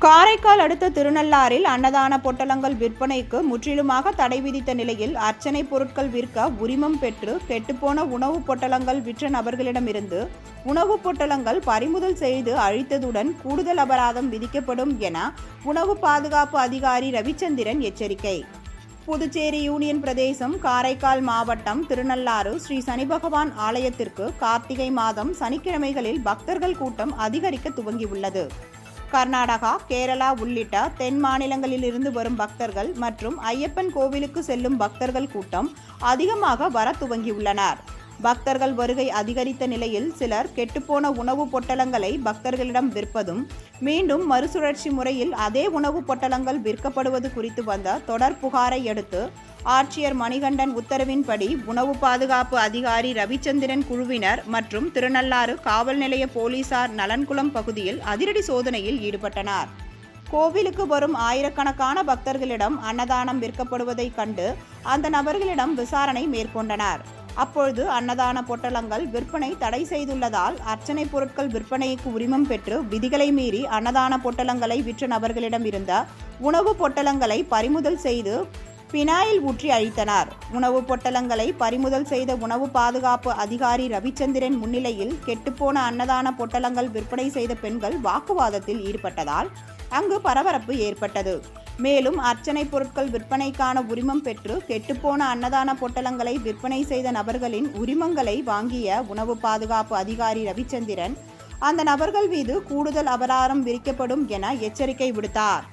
காரைக்கால் அடுத்த திருநள்ளாறில் அன்னதான பொட்டலங்கள் விற்பனைக்கு முற்றிலுமாக தடை விதித்த நிலையில் அர்ச்சனை பொருட்கள் விற்க உரிமம் பெற்று கெட்டுப்போன உணவுப் பொட்டலங்கள் விற்ற நபர்களிடமிருந்து உணவுப் பொட்டலங்கள் பறிமுதல் செய்து அழித்ததுடன் கூடுதல் அபராதம் விதிக்கப்படும் என உணவு பாதுகாப்பு அதிகாரி ரவிச்சந்திரன் எச்சரிக்கை. புதுச்சேரி யூனியன் பிரதேசம் காரைக்கால் மாவட்டம் திருநள்ளாறு ஸ்ரீ சனி பகவான் ஆலயத்திற்கு கார்த்திகை மாதம் சனிக்கிழமைகளில் பக்தர்கள் கூட்டம் அதிகரிக்க துவங்கியுள்ளது. கர்நாடகா, கேரளா உள்ளிட்ட தென் மாநிலங்களிலிருந்து வரும் பக்தர்கள் மற்றும் ஐயப்பன் கோவிலுக்கு செல்லும் பக்தர்கள் கூட்டம் அதிகமாக வர துவங்கியுள்ளனர். பக்தர்கள் வருகை அதிகரித்த நிலையில் சிலர் கெட்டுப்போன உணவுப் பொட்டலங்களை பக்தர்களிடம் விற்பதும் மீண்டும் மறுசுழற்சி முறையில் அதே உணவுப் பொட்டலங்கள் விற்கப்படுவது குறித்து வந்த தொடர் புகாரை அடுத்து ஆட்சியர் மணிகண்டன் உத்தரவின்படி உணவு பாதுகாப்பு அதிகாரி ரவிச்சந்திரன் குழுவினர் மற்றும் திருநள்ளாறு காவல் நிலைய போலீசார் நலன்குளம் பகுதியில் அதிரடி சோதனையில் ஈடுபட்டனர். கோவிலுக்கு வரும் ஆயிரக்கணக்கான பக்தர்களிடம் அன்னதானம் விற்கப்படுவதைக் கண்டு அந்த நபர்களிடம் விசாரணை மேற்கொண்டனர். அப்பொழுது அன்னதான பொட்டலங்கள் விற்பனை தடை செய்துள்ளதால் அர்ச்சனை பொருட்கள் விற்பனைக்கு உரிமம் பெற்று விதிகளை மீறி அன்னதான பொட்டலங்களை விற்ற நபர்களிடம் இருந்த உணவுப் பொட்டலங்களை பறிமுதல் செய்து பினாயில் ஊற்றி அழித்தனர். உணவுப் பொட்டலங்களை பறிமுதல் செய்த உணவு பாதுகாப்பு அதிகாரி ரவிச்சந்திரன் முன்னிலையில் கெட்டுப்போன அன்னதான பொட்டலங்கள் விற்பனை செய்த பெண்கள் வாக்குவாதத்தில் ஈடுபட்டதால் அங்கு பரபரப்பு ஏற்பட்டது. மேலும் அர்ச்சனை பொருட்கள் விற்பனைக்கான உரிமம் பெற்று கெட்டுப்போன அன்னதான பொட்டலங்களை விற்பனை செய்த நபர்களின் உரிமங்களை வாங்கிய உணவு பாதுகாப்பு அதிகாரி ரவிச்சந்திரன் அந்த நபர்கள் மீது கூடுதல் அபராதம் விதிக்கப்படும் என எச்சரிக்கை விடுத்தார்.